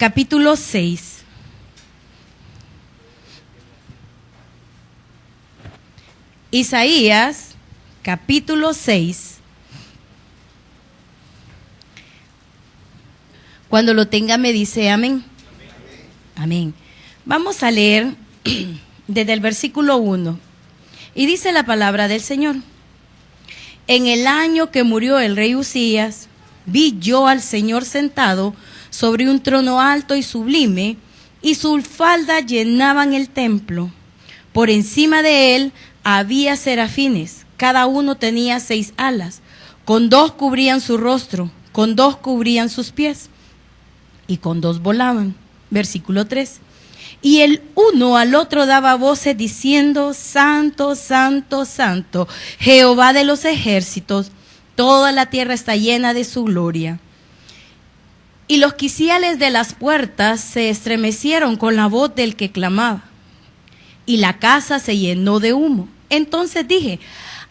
capítulo 6. Isaías, capítulo 6. Cuando lo tenga me dice amén. Amén. Vamos a leer desde el versículo 1. Y dice la palabra del Señor. En el año que murió el rey Uzías, vi yo al Señor sentado sobre un trono alto y sublime, y sus faldas llenaban el templo. Por encima de él había serafines, cada uno tenía 6 alas, con 2 cubrían su rostro, con 2 cubrían sus pies, y con 2 volaban. Versículo 3. Y el uno al otro daba voces diciendo, Santo, Santo, Santo, Jehová de los ejércitos, toda la tierra está llena de su gloria. Y los quiciales de las puertas se estremecieron con la voz del que clamaba, y la casa se llenó de humo. Entonces dije,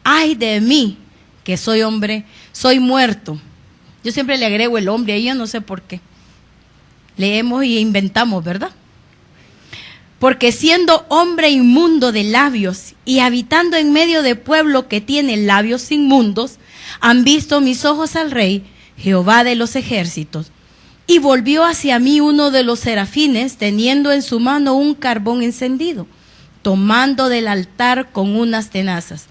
ay de mí, que soy hombre, soy muerto. Yo siempre le agrego el hombre, ahí yo no sé por qué. Leemos y inventamos, ¿verdad? Porque siendo hombre inmundo de labios y habitando en medio de pueblo que tiene labios inmundos, han visto mis ojos al Rey, Jehová de los ejércitos. Y volvió hacia mí uno de los serafines, teniendo en su mano un carbón encendido, tomando del altar con unas tenazas.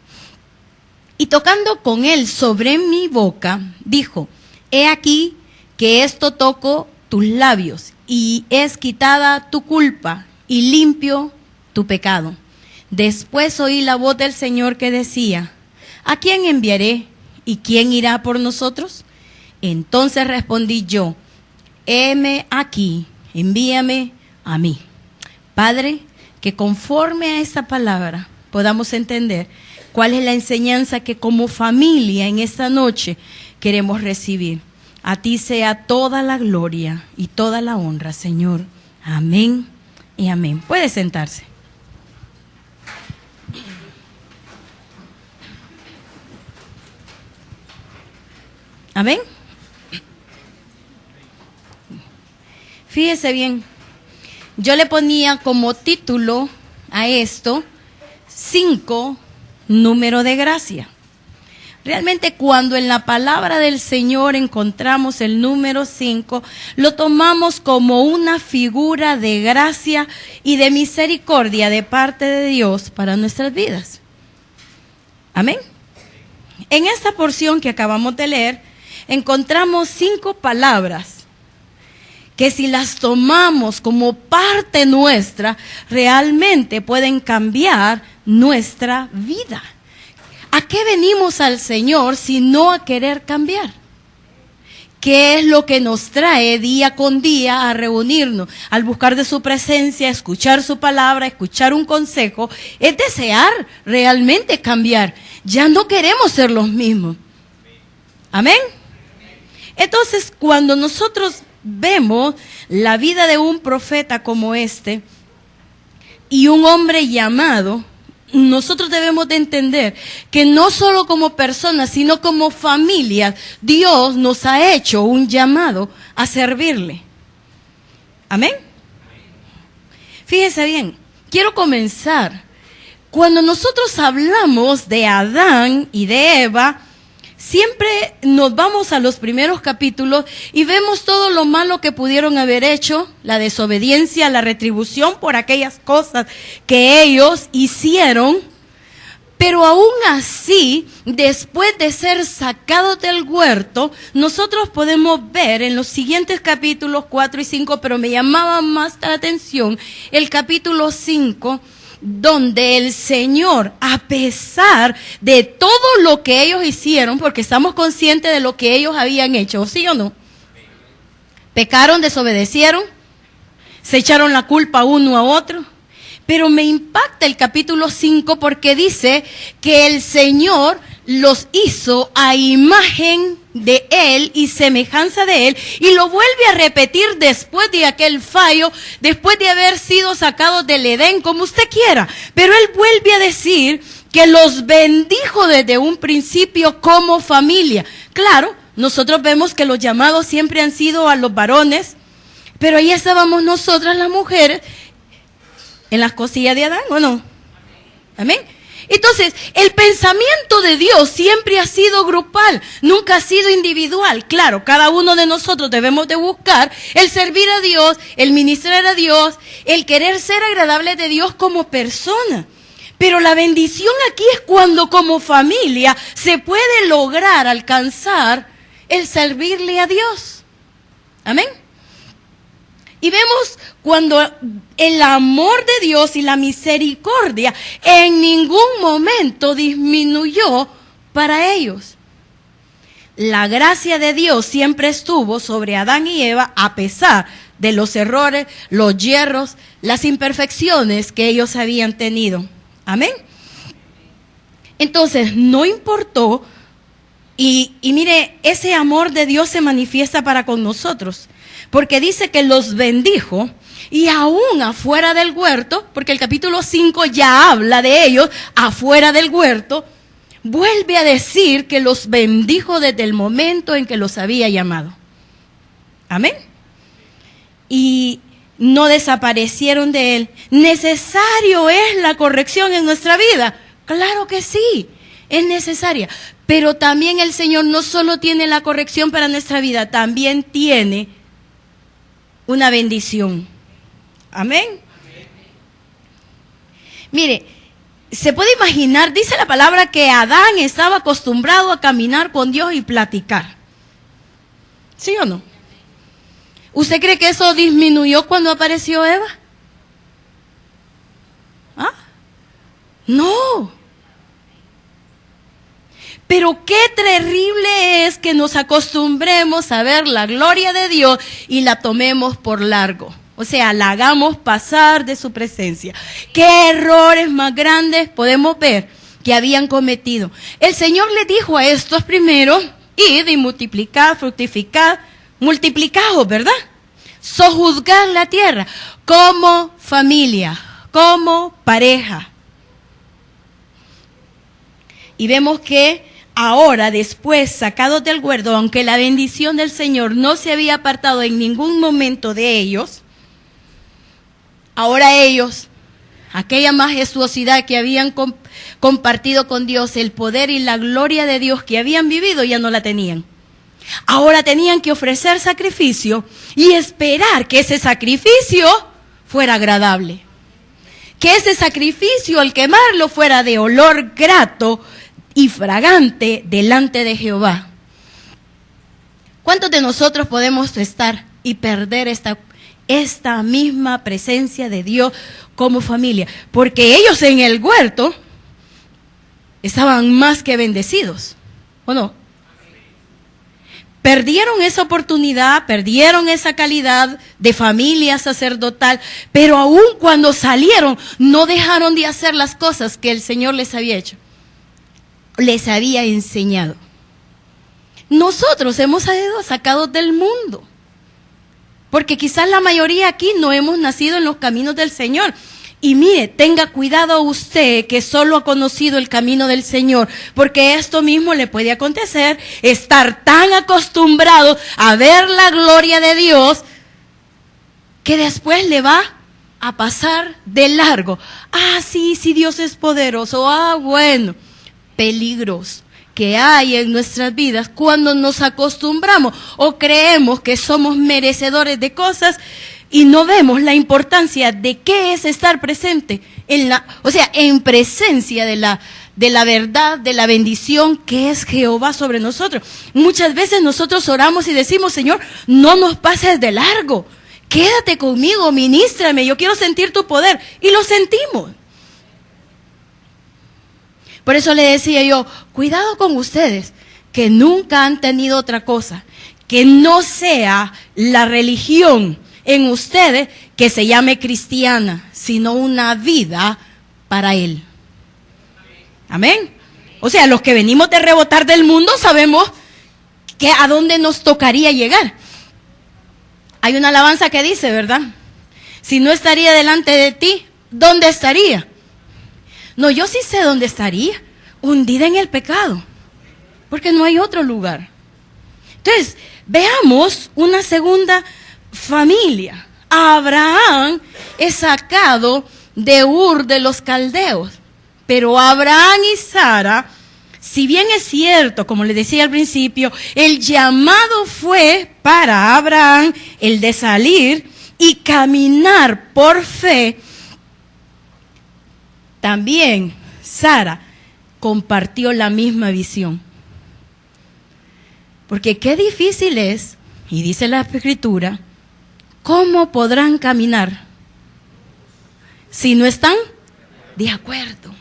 Y tocando con él sobre mi boca, dijo, he aquí que esto toco tus labios, y es quitada tu culpa, y limpio tu pecado. Después oí la voz del Señor que decía, ¿a quién enviaré? ¿Y quién irá por nosotros? Entonces respondí yo, heme aquí, envíame a mí. Padre, que conforme a esta palabra podamos entender cuál es la enseñanza que como familia en esta noche queremos recibir. A ti sea toda la gloria y toda la honra, Señor. Amén y amén. Puede sentarse. Amén. Fíjese bien, yo le ponía como título a esto 5, número de gracia. Realmente cuando en la palabra del Señor encontramos el número 5, lo tomamos como una figura de gracia y de misericordia de parte de Dios para nuestras vidas. Amén. En esta porción que acabamos de leer, encontramos 5 palabras que si las tomamos como parte nuestra, realmente pueden cambiar nuestra vida. ¿A qué venimos al Señor si no a querer cambiar? ¿Qué es lo que nos trae día con día a reunirnos, al buscar de su presencia, escuchar su palabra, escuchar un consejo? Es desear realmente cambiar. Ya no queremos ser los mismos. Amén. Entonces, cuando nosotros vemos la vida de un profeta como este y un hombre llamado, nosotros debemos de entender que no solo como personas, sino como familias, Dios nos ha hecho un llamado a servirle. Amén. Fíjense bien, quiero comenzar. Cuando nosotros hablamos de Adán y de Eva, siempre nos vamos a los primeros capítulos y vemos todo lo malo que pudieron haber hecho, la desobediencia, la retribución por aquellas cosas que ellos hicieron. Pero aún así, después de ser sacados del huerto, nosotros podemos ver en los siguientes capítulos 4 y 5, pero me llamaba más la atención el capítulo 5, donde el Señor, a pesar de todo lo que ellos hicieron, porque estamos conscientes de lo que ellos habían hecho, ¿sí o no? Pecaron, desobedecieron, se echaron la culpa uno a otro. Pero me impacta el capítulo 5 porque dice que el Señor los hizo a imagen de Él y semejanza de Él, y lo vuelve a repetir después de aquel fallo, después de haber sido sacados del Edén, como usted quiera. Pero Él vuelve a decir que los bendijo desde un principio como familia. Claro, nosotros vemos que los llamados siempre han sido a los varones, Pero ahí estábamos nosotras las mujeres en las costillas de Adán, ¿o no? Amén. Entonces, el pensamiento de Dios siempre ha sido grupal, nunca ha sido individual. Claro, cada uno de nosotros debemos de buscar el servir a Dios, el ministrar a Dios, el querer ser agradable de Dios como persona. Pero la bendición aquí es cuando como familia se puede lograr alcanzar el servirle a Dios. Amén. Y vemos cuando el amor de Dios y la misericordia en ningún momento disminuyó para ellos. La gracia de Dios siempre estuvo sobre Adán y Eva a pesar de los errores, los yerros, las imperfecciones que ellos habían tenido. Amén. Entonces, no importó, y mire, ese amor de Dios se manifiesta para con nosotros, porque dice que los bendijo, y aún afuera del huerto, porque el capítulo 5 ya habla de ellos, afuera del huerto, vuelve a decir que los bendijo desde el momento en que los había llamado. Amén. Y no desaparecieron de él. ¿Necesario es la corrección en nuestra vida? Claro que sí, es necesaria. Pero también el Señor no solo tiene la corrección para nuestra vida, también tiene una bendición. Amén. Mire, se puede imaginar, dice la palabra que Adán estaba acostumbrado a caminar con Dios y platicar. ¿Sí o no? ¿Usted cree que eso disminuyó cuando apareció Eva? ¿Ah? No. Pero qué terrible es que nos acostumbremos a ver la gloria de Dios y la tomemos por largo. O sea, la hagamos pasar de su presencia. ¿Qué errores más grandes podemos ver que habían cometido? El Señor les dijo a estos primero, id y multiplicad, fructificad, multiplicaos, ¿verdad? Sojuzgar la tierra como familia, como pareja. Y vemos que ahora, después, sacados del huerto, aunque la bendición del Señor no se había apartado en ningún momento de ellos, ahora ellos, aquella majestuosidad que habían compartido con Dios, el poder y la gloria de Dios que habían vivido, ya no la tenían. Ahora tenían que ofrecer sacrificio y esperar que ese sacrificio fuera agradable. Que ese sacrificio, al quemarlo, fuera de olor grato y fragante delante de Jehová. ¿Cuántos de nosotros podemos estar y perder esta misma presencia de Dios como familia? Porque ellos en el huerto estaban más que bendecidos, ¿o no? Perdieron esa oportunidad, perdieron esa calidad de familia sacerdotal, pero aún cuando salieron no dejaron de hacer las cosas que el Señor les había hecho, les había enseñado. Nosotros hemos sido sacados del mundo, porque quizás la mayoría aquí no hemos nacido en los caminos del Señor. Y mire, tenga cuidado usted que solo ha conocido el camino del Señor, porque esto mismo le puede acontecer, estar tan acostumbrado a ver la gloria de Dios, que después le va a pasar de largo. Ah, sí, Dios es poderoso. Ah, bueno, peligros que hay en nuestras vidas cuando nos acostumbramos o creemos que somos merecedores de cosas y no vemos la importancia de qué es estar presente en presencia de la verdad, de la bendición que es Jehová sobre nosotros. Muchas veces nosotros oramos y decimos, Señor, no nos pases de largo, quédate conmigo, ministrame, yo quiero sentir tu poder, y lo sentimos. Por eso le decía yo, cuidado con ustedes, que nunca han tenido otra cosa, que no sea la religión en ustedes que se llame cristiana, sino una vida para Él. Amén. O sea, los que venimos de rebotar del mundo sabemos que a dónde nos tocaría llegar. Hay una alabanza que dice, ¿verdad? Si no estaría delante de ti, ¿dónde estaría? No, yo sí sé dónde estaría, hundida en el pecado, porque no hay otro lugar. Entonces, veamos una segunda familia. Abraham es sacado de Ur de los Caldeos, pero Abraham y Sara, si bien es cierto, como les decía al principio, el llamado fue para Abraham el de salir y caminar por fe, también Sara compartió la misma visión. Porque qué difícil es, y dice la Escritura, ¿cómo podrán caminar si no están de acuerdo?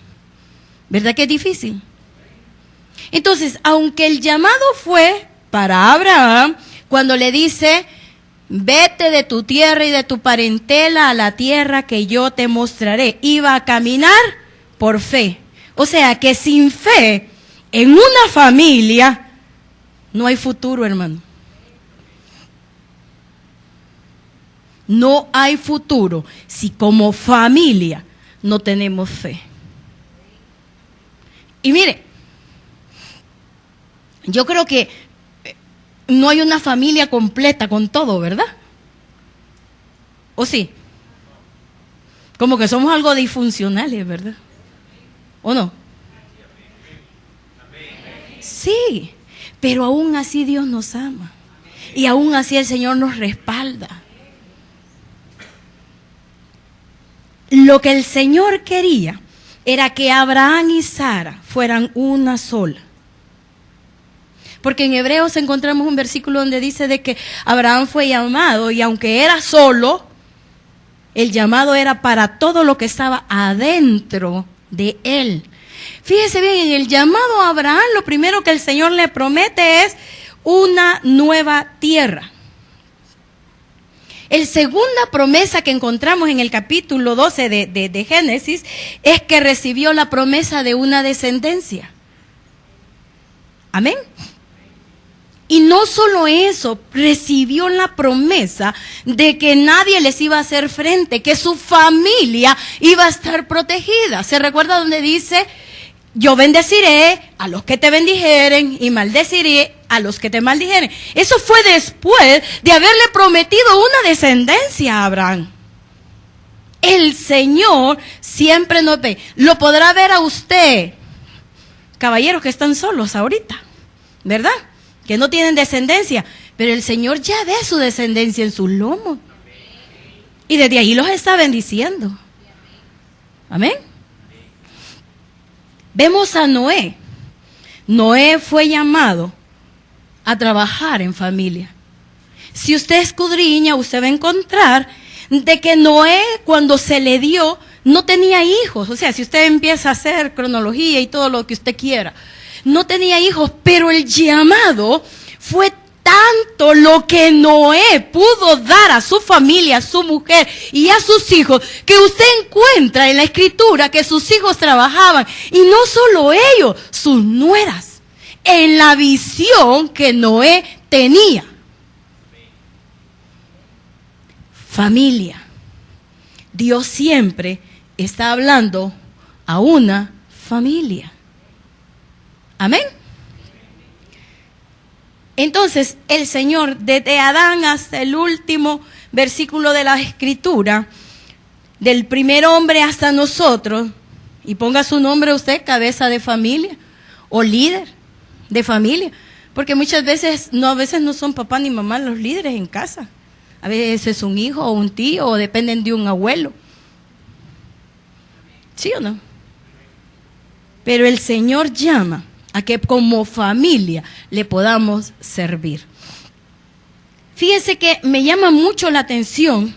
¿Verdad que es difícil? Entonces, aunque el llamado fue para Abraham, cuando le dice, vete de tu tierra y de tu parentela a la tierra que yo te mostraré, iba a caminar por fe. O sea, que sin fe, en una familia, no hay futuro, hermano. No hay futuro si como familia no tenemos fe. Y mire, yo creo que no hay una familia completa con todo, ¿verdad? ¿O sí? Como que somos algo disfuncionales, ¿verdad? ¿O no? Sí, pero aún así Dios nos ama. Y aún así el Señor nos respalda. Lo que el Señor quería era que Abraham y Sara fueran una sola. Porque en Hebreos encontramos un versículo donde dice de que Abraham fue llamado y aunque era solo, el llamado era para todo lo que estaba adentro de él. Fíjese bien, en el llamado a Abraham, lo primero que el Señor le promete es una nueva tierra. La segunda promesa que encontramos en el capítulo 12 de Génesis es que recibió la promesa de una descendencia. Amén. Y no solo eso, recibió la promesa de que nadie les iba a hacer frente, que su familia iba a estar protegida. ¿Se recuerda donde dice, yo bendeciré a los que te bendijeren y maldeciré a los que te maldijeren? Eso fue después de haberle prometido una descendencia a Abraham. El Señor siempre nos ve. Lo podrá ver a usted, caballeros que están solos ahorita, ¿verdad? Que no tienen descendencia, pero el Señor ya ve su descendencia en sus lomos. Y desde ahí los está bendiciendo. Amén. Vemos a Noé. Noé fue llamado a trabajar en familia. Si usted escudriña, usted va a encontrar de que Noé, cuando se le dio, no tenía hijos. O sea, si usted empieza a hacer cronología y todo lo que usted quiera, no tenía hijos, pero el llamado fue tanto lo que Noé pudo dar a su familia, a su mujer y a sus hijos, que usted encuentra en la Escritura que sus hijos trabajaban, y no solo ellos, sus nueras, en la visión que Noé tenía. Familia. Dios siempre está hablando a una familia. Amén. Entonces, el Señor, desde Adán hasta el último versículo de la Escritura, del primer hombre hasta nosotros, y ponga su nombre usted, cabeza de familia o líder de familia, porque muchas veces no son papá ni mamá los líderes en casa. A veces es un hijo o un tío, o dependen de un abuelo. ¿Sí o no? Pero el Señor llama a que como familia le podamos servir. Fíjense que me llama mucho la atención.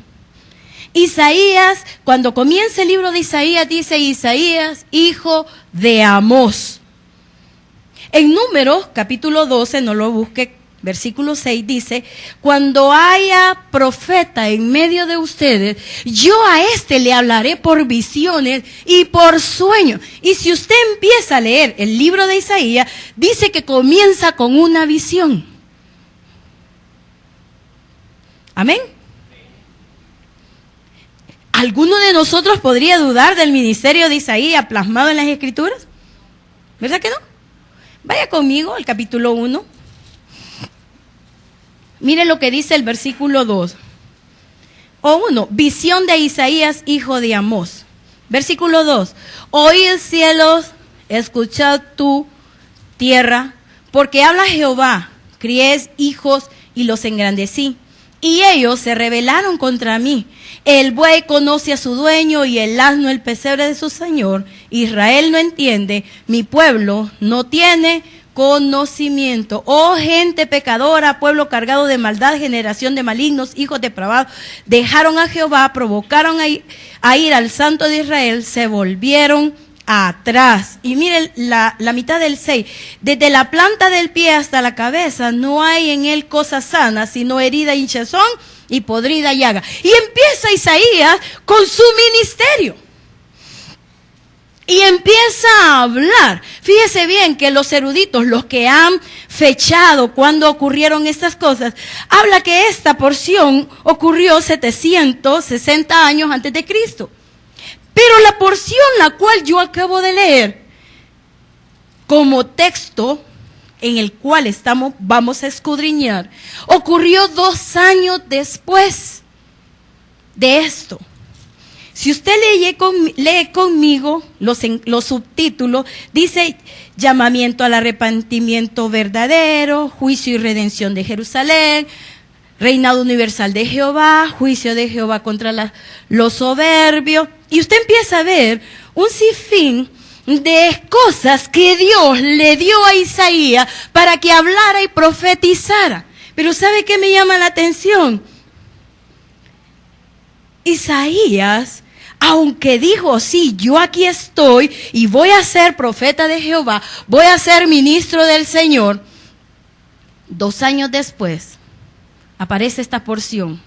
Isaías, cuando comienza el libro de Isaías, dice Isaías, hijo de Amós. En Números, capítulo 12, no lo busque, versículo 6, dice, cuando haya profeta en medio de ustedes, yo a este le hablaré por visiones y por sueños. Y si usted empieza a leer el libro de Isaías, dice que comienza con una visión. Amén. ¿Alguno de nosotros podría dudar del ministerio de Isaías plasmado en las Escrituras? ¿Verdad que no? Vaya conmigo al capítulo 1. Mire lo que dice el versículo 2. o 1, visión de Isaías, hijo de Amós. Versículo 2, oíd cielos, escuchad tú tierra, porque habla Jehová, crié hijos y los engrandecí, y ellos se rebelaron contra mí. El buey conoce a su dueño y el asno el pesebre de su señor. Israel no entiende, mi pueblo no tiene conocimiento. Oh gente pecadora, pueblo cargado de maldad, generación de malignos, hijos depravados, dejaron a Jehová, provocaron a ir al Santo de Israel, se volvieron atrás. Y miren la mitad del 6, desde la planta del pie hasta la cabeza no hay en él cosa sana, sino herida, hinchazón y podrida llaga. Y empieza Isaías con su ministerio. Y empieza a hablar. Fíjese bien que los eruditos, los que han fechado cuando ocurrieron estas cosas, habla que esta porción ocurrió 760 años antes de Cristo. Pero la porción la cual yo acabo de leer como texto en el cual vamos a escudriñar, ocurrió 2 años después de esto. Si usted lee conmigo los subtítulos, dice llamamiento al arrepentimiento verdadero, juicio y redención de Jerusalén, reinado universal de Jehová, juicio de Jehová contra los soberbios. Y usted empieza a ver un sinfín de cosas que Dios le dio a Isaías para que hablara y profetizara. Pero ¿sabe qué me llama la atención? Isaías, aunque dijo, sí, yo aquí estoy y voy a ser profeta de Jehová, voy a ser ministro del Señor, 2 años después aparece esta porción.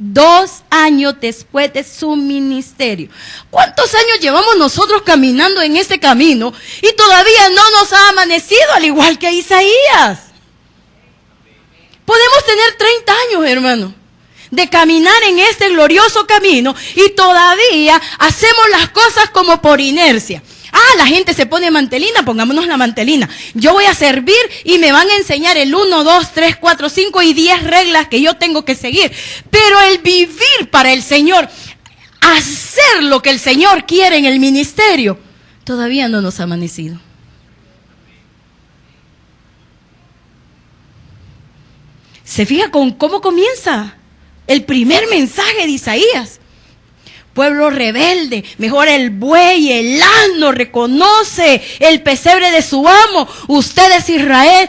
2 años después de su ministerio. ¿Cuántos años llevamos nosotros caminando en este camino y todavía no nos ha amanecido al igual que Isaías? Podemos tener 30 años, hermano, de caminar en este glorioso camino y todavía hacemos las cosas como por inercia. La gente se pone mantelina, pongámonos la mantelina. Yo voy a servir y me van a enseñar el 1, 2, 3, 4, 5 y 10 reglas que yo tengo que seguir. Pero el vivir para el Señor, hacer lo que el Señor quiere en el ministerio, todavía no nos ha amanecido. ¿Se fija con cómo comienza el primer mensaje de Isaías? Pueblo rebelde, mejor el buey, el asno, reconoce el pesebre de su amo. Usted es Israel.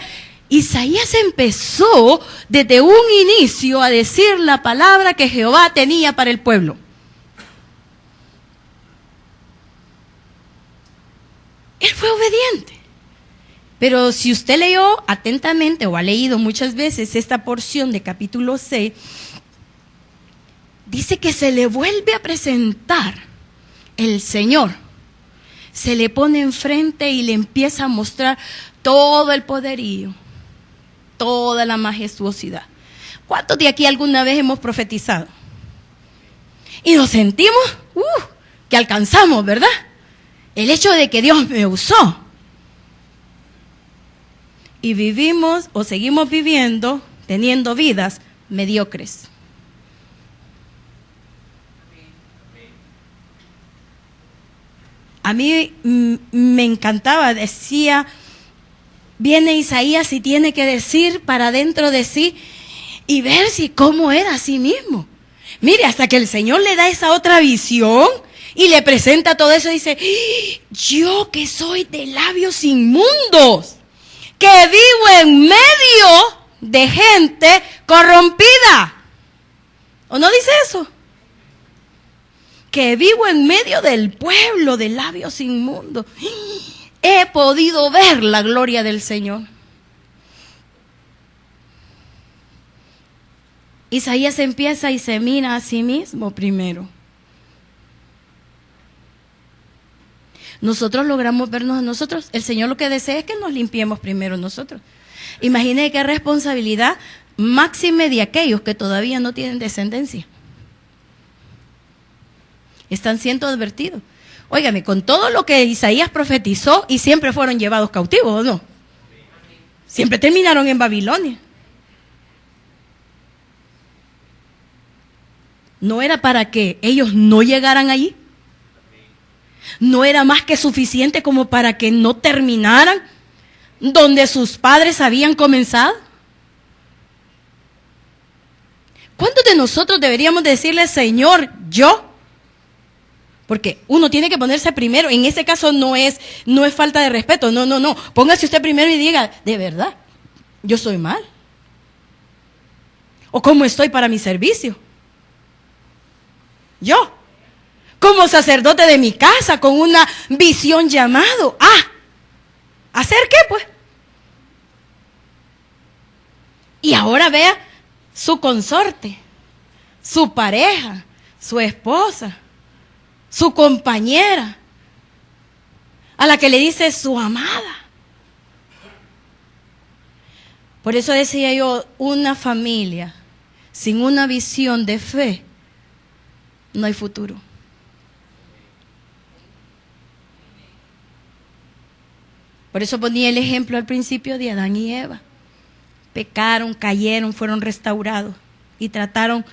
Isaías empezó desde un inicio a decir la palabra que Jehová tenía para el pueblo. Él fue obediente. Pero si usted leyó atentamente o ha leído muchas veces esta porción de capítulo 6, dice que se le vuelve a presentar el Señor. Se le pone enfrente y le empieza a mostrar todo el poderío, toda la majestuosidad. ¿Cuántos de aquí alguna vez hemos profetizado? Y nos sentimos que alcanzamos, ¿verdad? El hecho de que Dios me usó. Y vivimos o seguimos viviendo, teniendo vidas mediocres. A mí me encantaba, decía, viene Isaías y tiene que decir para dentro de sí y ver si cómo era a sí mismo. Mire, hasta que el Señor le da esa otra visión y le presenta todo eso, dice, yo que soy de labios inmundos, que vivo en medio de gente corrompida. ¿O no dice eso? Que vivo en medio del pueblo de labios inmundos. He podido ver la gloria del Señor. Isaías empieza y se mira a sí mismo primero. Nosotros logramos vernos a nosotros. El Señor lo que desea es que nos limpiemos primero nosotros. Imagine qué responsabilidad máxime de aquellos que todavía no tienen descendencia. Están siendo advertidos. Óigame, con todo lo que Isaías profetizó y siempre fueron llevados cautivos, ¿o no? Siempre terminaron en Babilonia. ¿No era para que ellos no llegaran allí? ¿No era más que suficiente como para que no terminaran donde sus padres habían comenzado? ¿Cuántos de nosotros deberíamos decirle, Señor, yo? Porque uno tiene que ponerse primero. En ese caso no es falta de respeto. No. Póngase usted primero y diga, de verdad, yo soy mal. ¿O cómo estoy para mi servicio? Yo, como sacerdote de mi casa, con una visión llamado a ¿hacer qué, pues? Y ahora vea su consorte, su pareja, su esposa, su compañera, a la que le dice su amada. Por eso decía yo, una familia sin una visión de fe, no hay futuro. Por eso ponía el ejemplo al principio de Adán y Eva. Pecaron, cayeron, fueron restaurados y trataron.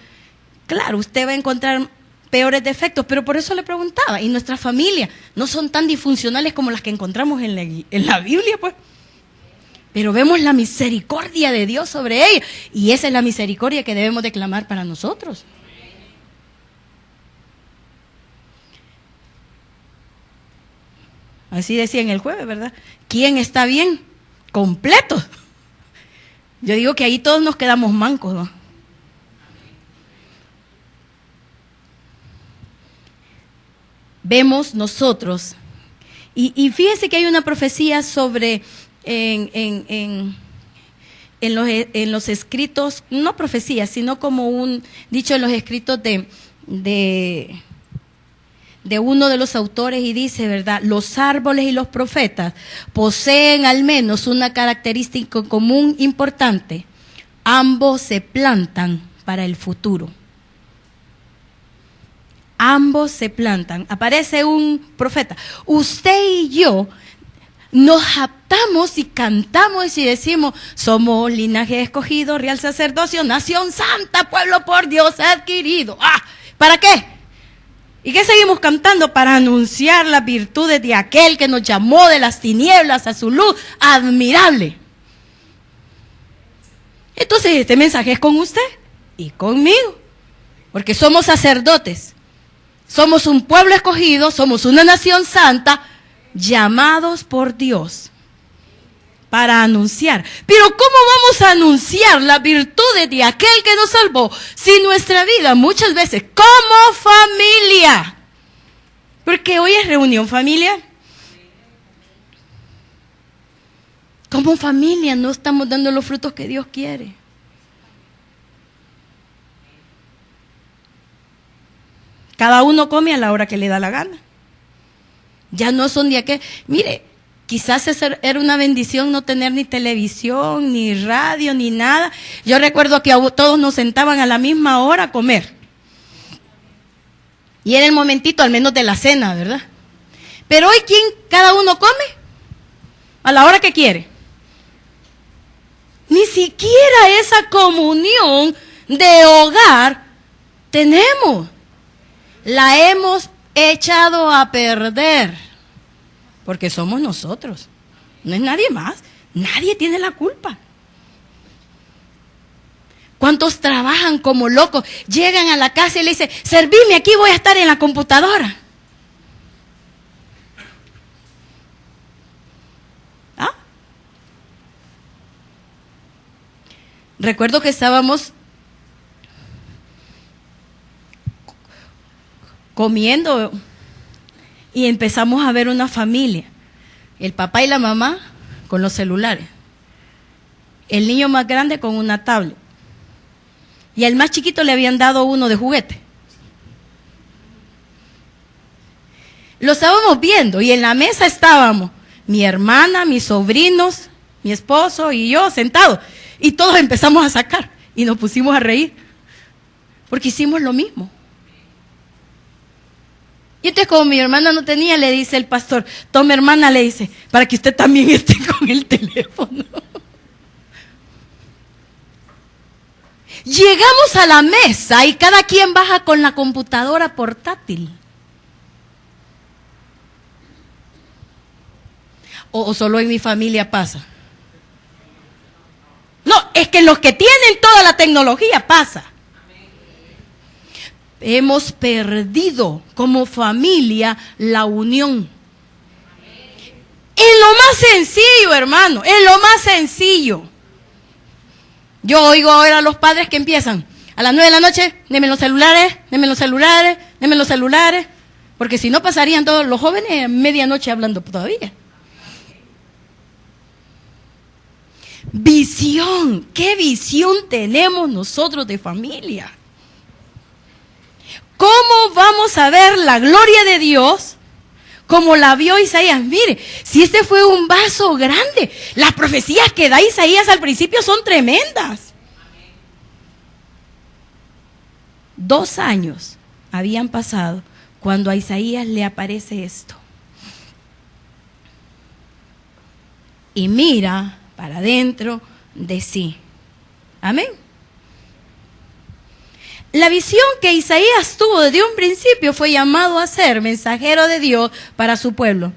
Claro, usted va a encontrar peores defectos, pero por eso le preguntaba, ¿y nuestras familias no son tan disfuncionales como las que encontramos en la Biblia, pues? Pero vemos la misericordia de Dios sobre ellos, y esa es la misericordia que debemos de clamar para nosotros. Así decía en el jueves, ¿verdad? ¿Quién está bien? Completo. Yo digo que ahí todos nos quedamos mancos, ¿no? Vemos nosotros, y fíjese que hay una profecía sobre, en los escritos, no profecía, sino como un dicho en los escritos de uno de los autores, y dice, ¿verdad? Los árboles y los profetas poseen al menos una característica común importante. Ambos se plantan para el futuro. Ambos se plantan. Aparece un profeta. Usted y yo nos jactamos y cantamos y decimos, somos linaje escogido, real sacerdocio, nación santa, pueblo por Dios adquirido. ¿Para qué? ¿Y qué seguimos cantando? Para anunciar las virtudes de aquel que nos llamó de las tinieblas a su luz admirable. Entonces este mensaje es con usted y conmigo, porque somos sacerdotes, somos un pueblo escogido, somos una nación santa, llamados por Dios para anunciar. Pero ¿cómo vamos a anunciar las virtudes de aquel que nos salvó si nuestra vida muchas veces como familia, porque hoy es reunión familiar, como familia no estamos dando los frutos que Dios quiere? Cada uno come a la hora que le da la gana. Ya no son de aquel. Mire, quizás era una bendición no tener ni televisión, ni radio, ni nada. Yo recuerdo que todos nos sentaban a la misma hora a comer. Y era el momentito, al menos de la cena, ¿verdad? Pero hoy, cada uno come a la hora que quiere. Ni siquiera esa comunión de hogar tenemos. La hemos echado a perder, porque somos nosotros, no es nadie más, nadie tiene la culpa. ¿Cuántos trabajan como locos? Llegan a la casa y le dicen, servime, aquí voy a estar en la computadora. Recuerdo que estábamos comiendo y empezamos a ver una familia, el papá y la mamá con los celulares, el niño más grande con una tablet y al más chiquito le habían dado uno de juguete. Lo estábamos viendo y en la mesa estábamos mi hermana, mis sobrinos, mi esposo y yo sentados, y todos empezamos a sacar y nos pusimos a reír porque hicimos lo mismo. Y entonces, como mi hermana no tenía, le dice el pastor, tome hermana, le dice, para que usted también esté con el teléfono. Llegamos a la mesa y cada quien baja con la computadora portátil. ¿O solo en mi familia pasa? No, es que los que tienen toda la tecnología pasa. Hemos perdido como familia la unión. En lo más sencillo, hermano, en lo más sencillo. Yo oigo ahora a los padres que empiezan a las 9 de la noche, denme los celulares, denme los celulares, denme los celulares, porque si no pasarían todos los jóvenes a medianoche hablando todavía. Visión, ¿qué visión tenemos nosotros de familia? ¿Cómo vamos a ver la gloria de Dios como la vio Isaías? Mire, si este fue un vaso grande, las profecías que da Isaías al principio son tremendas. 2 años habían pasado cuando a Isaías le aparece esto. Y mira para dentro de sí. Amén. La visión que Isaías tuvo desde un principio fue llamado a ser mensajero de Dios para su pueblo.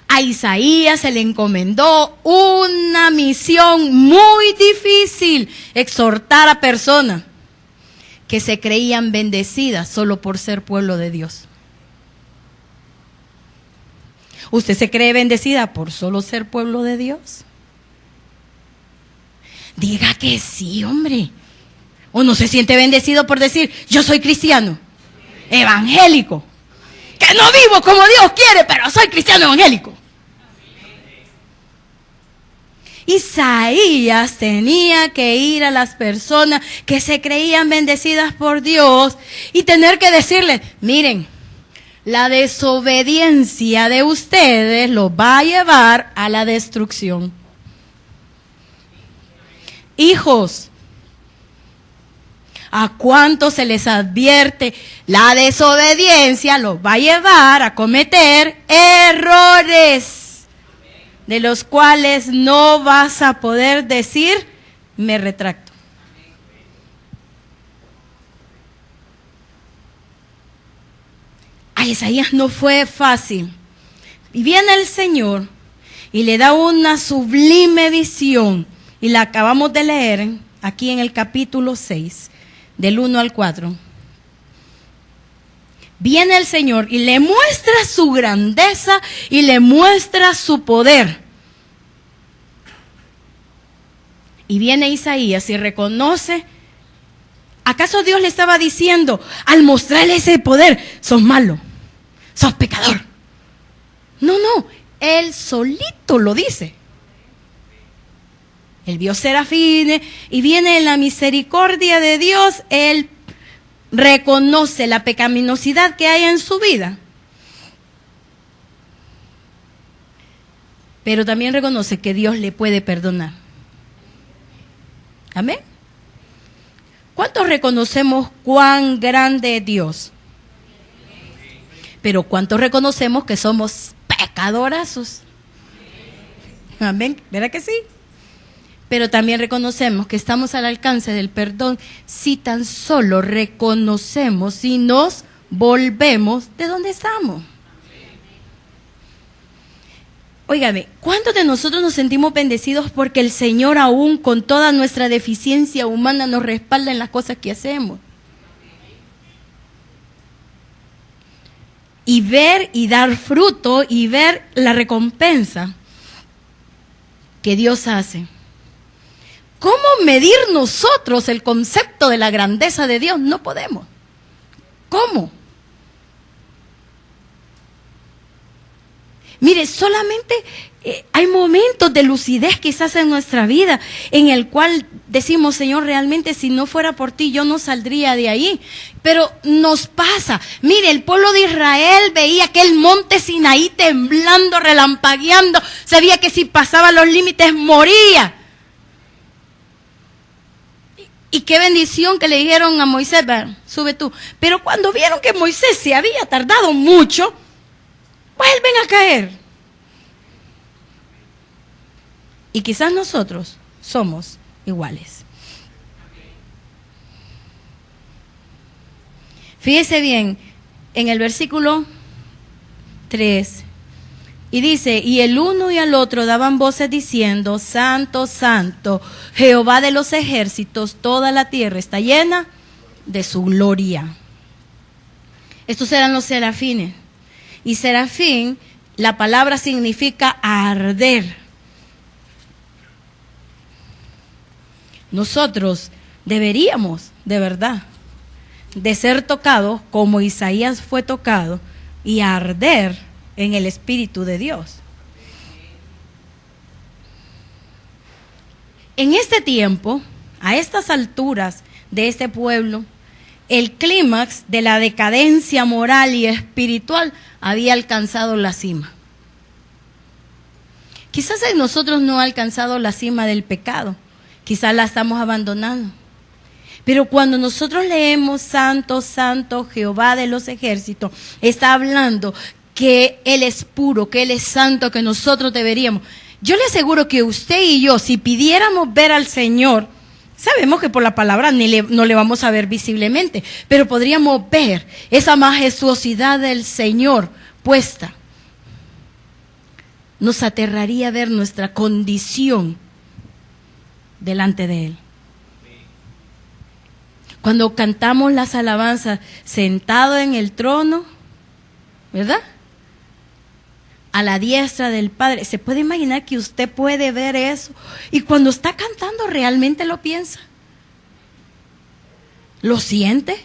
A Isaías se le encomendó una misión muy difícil: exhortar a personas que se creían bendecidas solo por ser pueblo de Dios. ¿Usted se cree bendecida por solo ser pueblo de Dios? Diga que sí, hombre. ¿O no se siente bendecido por decir, yo soy cristiano, evangélico, que no vivo como Dios quiere, pero soy cristiano evangélico? Isaías tenía que ir a las personas que se creían bendecidas por Dios y tener que decirles, miren, la desobediencia de ustedes los va a llevar a la destrucción. Hijos, ¿a cuántos se les advierte? La desobediencia los va a llevar a cometer errores de los cuales no vas a poder decir, me retracto. A Isaías no fue fácil. Y viene el Señor y le da una sublime visión. Y la acabamos de leer aquí en el capítulo 6, del 1 al 4. Viene el Señor y le muestra su grandeza y le muestra su poder. Y viene Isaías y reconoce. ¿Acaso Dios le estaba diciendo, al mostrarle ese poder, sos malo, sos pecador? No, él solito lo dice. Él vio serafines y viene en la misericordia de Dios, él reconoce la pecaminosidad que hay en su vida. Pero también reconoce que Dios le puede perdonar. Amén. ¿Cuántos reconocemos cuán grande es Dios? Pero ¿cuántos reconocemos que somos pecadorazos? Amén. ¿Verdad que sí? Pero también reconocemos que estamos al alcance del perdón si tan solo reconocemos y nos volvemos de donde estamos. Óigame, ¿cuántos de nosotros nos sentimos bendecidos porque el Señor, aún con toda nuestra deficiencia humana, nos respalda en las cosas que hacemos? Y ver y dar fruto y ver la recompensa que Dios hace. ¿Cómo medir nosotros el concepto de la grandeza de Dios? No podemos. ¿Cómo? Mire, solamente hay momentos de lucidez quizás en nuestra vida en el cual decimos, Señor, realmente si no fuera por ti yo no saldría de ahí. Pero nos pasa. Mire, el pueblo de Israel veía aquel monte Sinaí temblando, relampagueando. Sabía que si pasaba los límites moría. Y qué bendición que le dijeron a Moisés, sube tú. Pero cuando vieron que Moisés se había tardado mucho, vuelven a caer. Y quizás nosotros somos iguales. Fíjese bien, en el versículo 3, y dice, y el uno y al otro daban voces diciendo, Santo, Santo, Jehová de los ejércitos, toda la tierra está llena de su gloria. Estos eran los serafines. Y serafín, la palabra significa arder. Nosotros deberíamos, de verdad, de ser tocados como Isaías fue tocado y arder en el Espíritu de Dios. En este tiempo, a estas alturas de este pueblo, el clímax de la decadencia moral y espiritual había alcanzado la cima. Quizás en nosotros no ha alcanzado la cima del pecado, quizás la estamos abandonando. Pero cuando nosotros leemos Santo, Santo, Jehová de los ejércitos, está hablando que Él es puro, que Él es santo, que nosotros deberíamos. Yo le aseguro que usted y yo, si pidiéramos ver al Señor, sabemos que por la palabra no le vamos a ver visiblemente, pero podríamos ver esa majestuosidad del Señor puesta. Nos aterraría ver nuestra condición delante de Él. Cuando cantamos las alabanzas sentado en el trono, ¿verdad? A la diestra del Padre. ¿Se puede imaginar que usted puede ver eso? Y cuando está cantando, ¿realmente lo piensa? ¿Lo siente?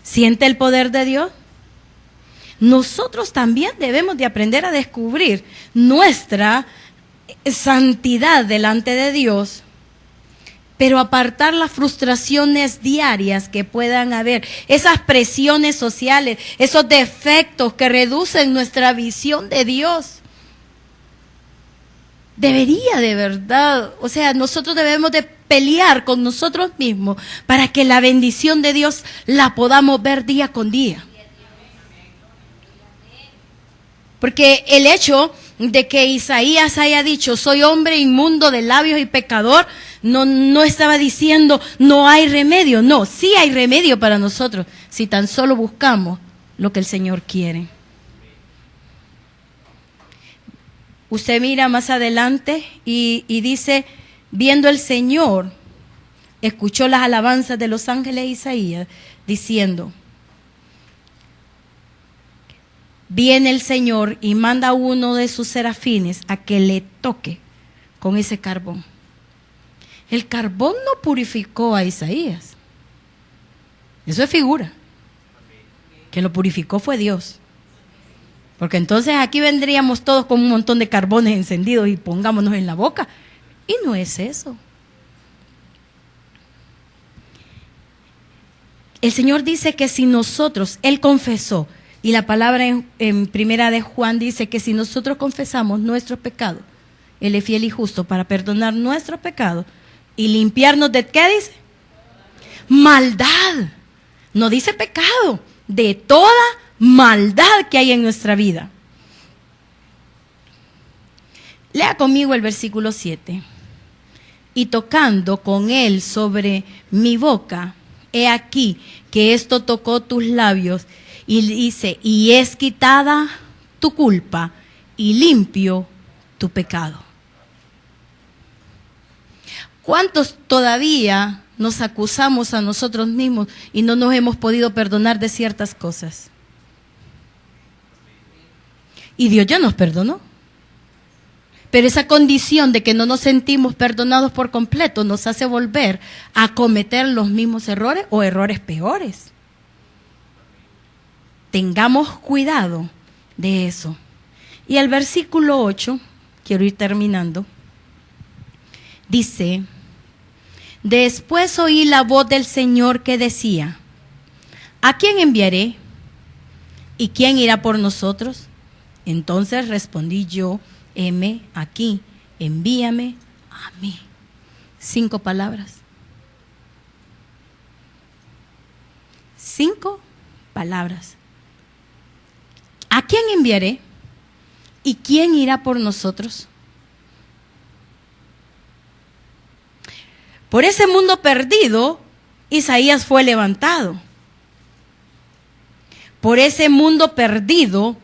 ¿Siente el poder de Dios? Nosotros también debemos de aprender a descubrir nuestra santidad delante de Dios, pero apartar las frustraciones diarias que puedan haber, esas presiones sociales, esos defectos que reducen nuestra visión de Dios. Debería de verdad, o sea, nosotros debemos de pelear con nosotros mismos para que la bendición de Dios la podamos ver día con día. Porque el hecho de que Isaías haya dicho, soy hombre inmundo de labios y pecador, no estaba diciendo, no hay remedio. No, sí hay remedio para nosotros, si tan solo buscamos lo que el Señor quiere. Usted mira más adelante y dice, viendo el Señor, escuchó las alabanzas de los ángeles de Isaías, diciendo, viene el Señor y manda a uno de sus serafines a que le toque con ese carbón. El carbón no purificó a Isaías. Eso es figura. Quien lo purificó fue Dios. Porque entonces aquí vendríamos todos con un montón de carbones encendidos y pongámonos en la boca. Y no es eso. El Señor dice que si nosotros, Él confesó, y la palabra en primera de Juan dice que si nosotros confesamos nuestros pecados, Él es fiel y justo para perdonar nuestros pecados y limpiarnos de, ¿qué dice? Maldad. No dice pecado, de toda maldad que hay en nuestra vida. Lea conmigo el versículo 7. Y tocando con él sobre mi boca, he aquí que esto tocó tus labios, y dice, y es quitada tu culpa y limpio tu pecado. ¿Cuántos todavía nos acusamos a nosotros mismos y no nos hemos podido perdonar de ciertas cosas? Y Dios ya nos perdonó. Pero esa condición de que no nos sentimos perdonados por completo nos hace volver a cometer los mismos errores o errores peores. Tengamos cuidado de eso. Y el versículo 8, quiero ir terminando, dice, después oí la voz del Señor que decía, ¿a quién enviaré? ¿Y quién irá por nosotros? Entonces respondí yo, heme aquí, envíame a mí. 5 palabras. 5 palabras. ¿A quién enviaré? ¿Y quién irá por nosotros? Por ese mundo perdido, Isaías fue levantado. por ese mundo perdido,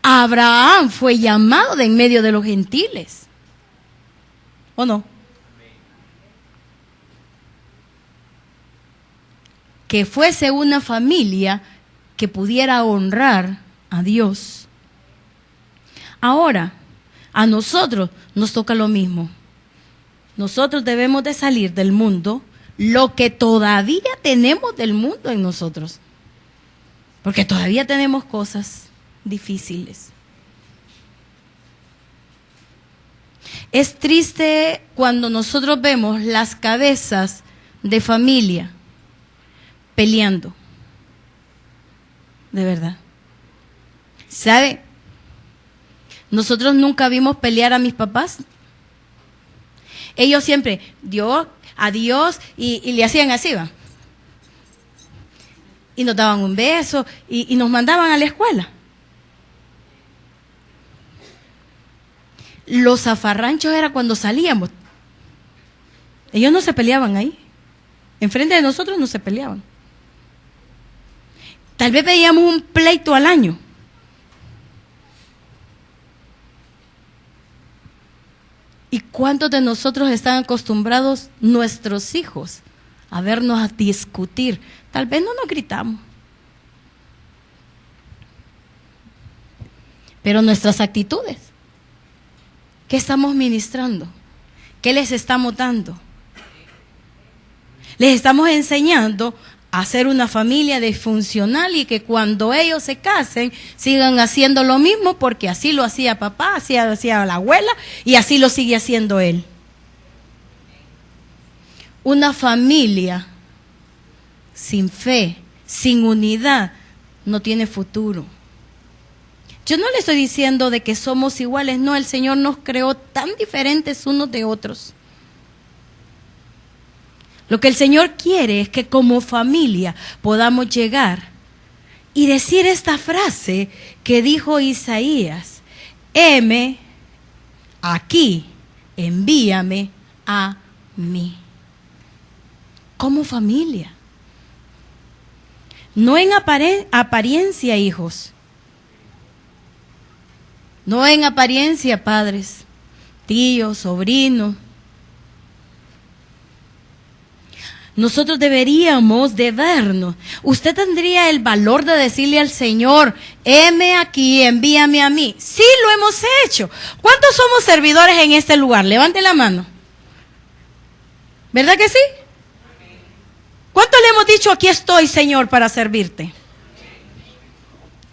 Abraham fue llamado de en medio de los gentiles. ¿O no? Que fuese una familia que pudiera honrar a Dios. Ahora, a nosotros nos toca lo mismo. Nosotros debemos de salir del mundo lo que todavía tenemos del mundo en nosotros. Porque todavía tenemos cosas difíciles. Es triste cuando nosotros vemos las cabezas de familia peleando. De verdad. ¿Sabe? Nosotros nunca vimos pelear a mis papás. Ellos siempre, Dios, adiós, y le hacían así, ¿va? Y nos daban un beso y nos mandaban a la escuela. Los zafarranchos era cuando salíamos. Ellos no se peleaban ahí. Enfrente de nosotros no se peleaban. Tal vez veíamos un pleito al año. ¿Y cuántos de nosotros están acostumbrados, nuestros hijos, a vernos a discutir? Tal vez no nos gritamos, pero nuestras actitudes, ¿qué estamos ministrando? ¿Qué les estamos dando? Les estamos enseñando a ser una familia disfuncional y que cuando ellos se casen sigan haciendo lo mismo porque así lo hacía papá, así lo hacía la abuela y así lo sigue haciendo él. Una familia sin fe, sin unidad, no tiene futuro. Yo no le estoy diciendo de que somos iguales, no, el Señor nos creó tan diferentes unos de otros. Lo que el Señor quiere es que como familia podamos llegar y decir esta frase que dijo Isaías: heme aquí, envíame a mí. Como familia. No en apariencia, hijos. No en apariencia, padres, tíos, sobrinos. Nosotros deberíamos de vernos. Usted tendría el valor de decirle al Señor: heme aquí, envíame a mí. Sí, lo hemos hecho. ¿Cuántos somos servidores en este lugar? Levante la mano. ¿Verdad que sí? ¿Cuántos le hemos dicho: aquí estoy, Señor, para servirte?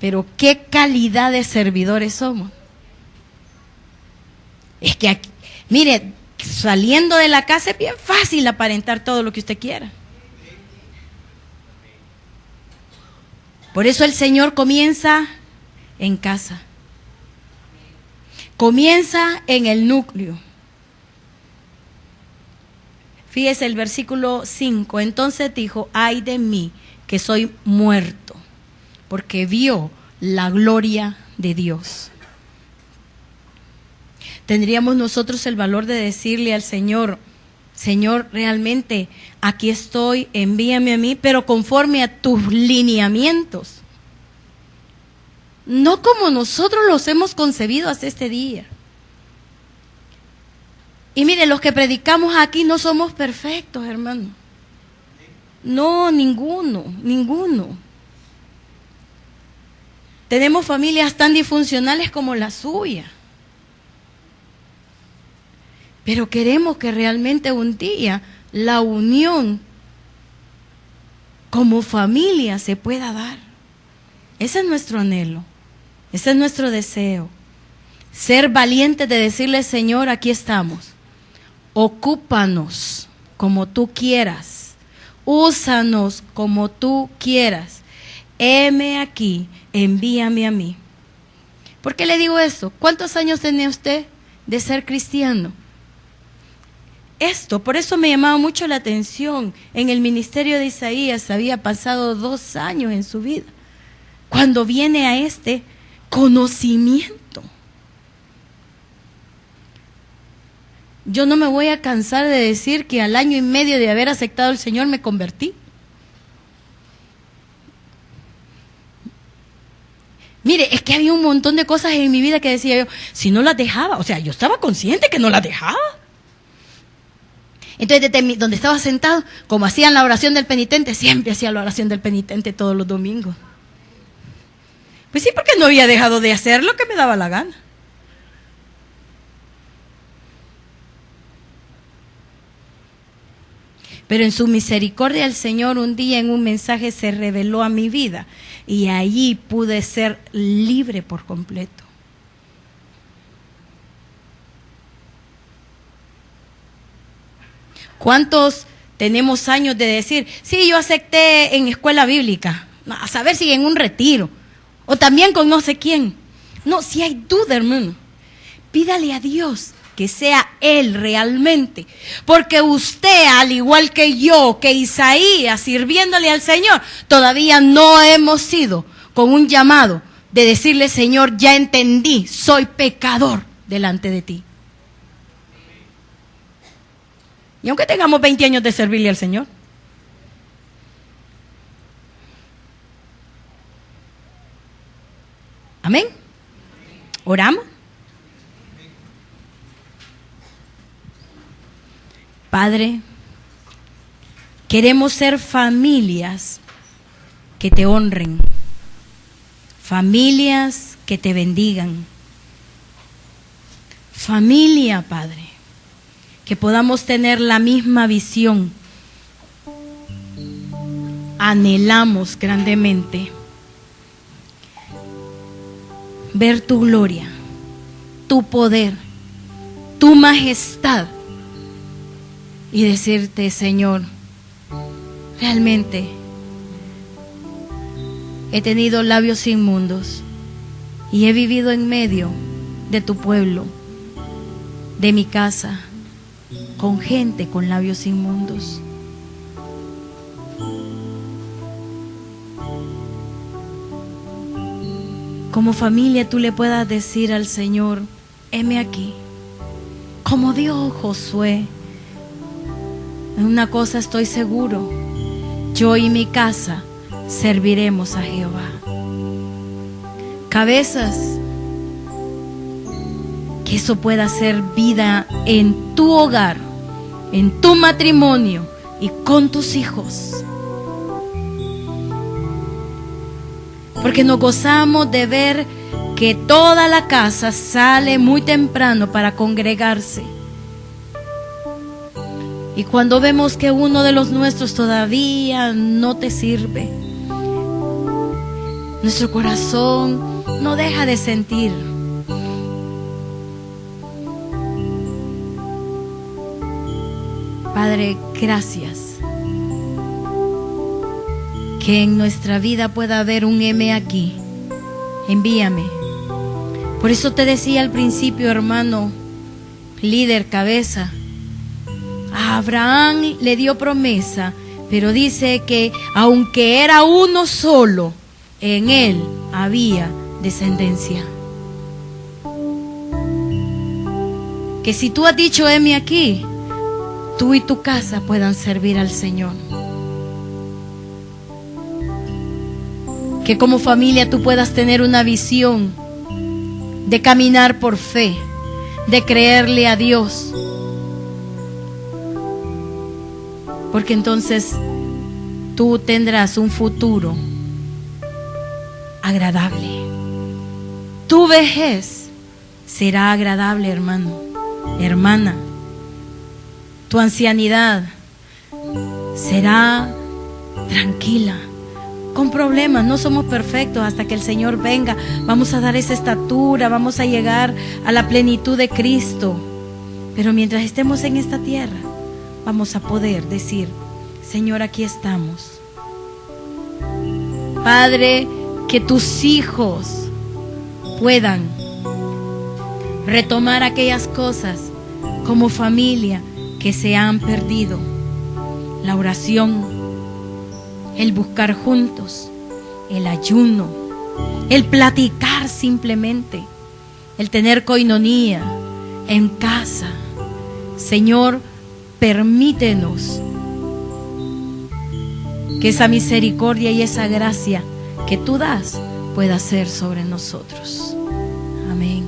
Pero qué calidad de servidores somos. Es que aquí, mire, saliendo de la casa es bien fácil aparentar todo lo que usted quiera. Por eso el Señor comienza en casa. Comienza en el núcleo. Fíjese el versículo 5. Entonces dijo: ay de mí, que soy muerto, porque vio la gloria de Dios. Tendríamos nosotros el valor de decirle al Señor: Señor, realmente aquí estoy, envíame a mí, pero conforme a tus lineamientos. No como nosotros los hemos concebido hasta este día. Y mire, los que predicamos aquí no somos perfectos, hermano. No, ninguno. Tenemos familias tan disfuncionales como la suya. Pero queremos que realmente un día la unión como familia se pueda dar. Ese es nuestro anhelo, ese es nuestro deseo. Ser valientes de decirle: Señor, aquí estamos. Ocúpanos como tú quieras. Úsanos como tú quieras. Heme aquí, envíame a mí. ¿Por qué le digo esto? ¿Cuántos años tiene usted de ser cristiano? Por eso me llamaba mucho la atención. En el ministerio de Isaías había pasado 2 años en su vida, cuando viene a este conocimiento. Yo no me voy a cansar de decir que al año y medio de haber aceptado al Señor me convertí. Mire, es que había un montón de cosas en mi vida que decía yo, si no las dejaba, o sea, yo estaba consciente que no las dejaba. Entonces, desde donde estaba sentado, como hacían la oración del penitente, siempre hacía la oración del penitente todos los domingos. Pues sí, porque no había dejado de hacer lo que me daba la gana. Pero en su misericordia el Señor un día en un mensaje se reveló a mi vida y allí pude ser libre por completo. ¿Cuántos tenemos años de decir, sí, yo acepté en escuela bíblica, a saber si en un retiro, o también con no sé quién? No, si hay duda, hermano, pídale a Dios que sea Él realmente, porque usted, al igual que yo, que Isaías, sirviéndole al Señor, todavía no hemos sido con un llamado de decirle, Señor, ya entendí, soy pecador delante de ti. Y aunque tengamos 20 años de servirle al Señor. Amén. ¿Oramos? Padre, queremos ser familias que te honren, familias que te bendigan, familia, Padre, que podamos tener la misma visión. Anhelamos grandemente ver tu gloria, tu poder, tu majestad y decirte, Señor, realmente he tenido labios inmundos y he vivido en medio de tu pueblo, de mi casa, con gente con labios inmundos. Como familia tú le puedas decir al Señor, heme aquí, como dijo Josué, en una cosa estoy seguro, yo y mi casa serviremos a Jehová. Cabezas, que eso pueda ser vida en tu hogar, en tu matrimonio y con tus hijos. Porque nos gozamos de ver que toda la casa sale muy temprano para congregarse. Y cuando vemos que uno de los nuestros todavía no te sirve, nuestro corazón no deja de sentir. Padre, gracias. Que en nuestra vida pueda haber un heme aquí. Envíame. Por eso te decía al principio, hermano, líder, cabeza, a Abraham le dio promesa, pero dice que aunque era uno solo, en él había descendencia. Que si tú has dicho, heme aquí, tú y tu casa puedan servir al Señor. Que como familia tú puedas tener una visión de caminar por fe, de creerle a Dios. Porque entonces tú tendrás un futuro agradable. Tu vejez será agradable, hermano, hermana. Tu ancianidad será tranquila, con problemas. No somos perfectos hasta que el Señor venga. Vamos a dar esa estatura, vamos a llegar a la plenitud de Cristo. Pero mientras estemos en esta tierra, vamos a poder decir, Señor, aquí estamos. Padre, que tus hijos puedan retomar aquellas cosas como familia que se han perdido. La oración, el buscar juntos, el ayuno, el platicar simplemente, el tener coinonía en casa. Señor, permítenos que esa misericordia y esa gracia que tú das pueda hacer sobre nosotros. Amén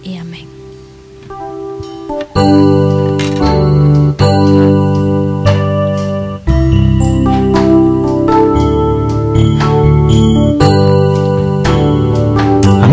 y amén.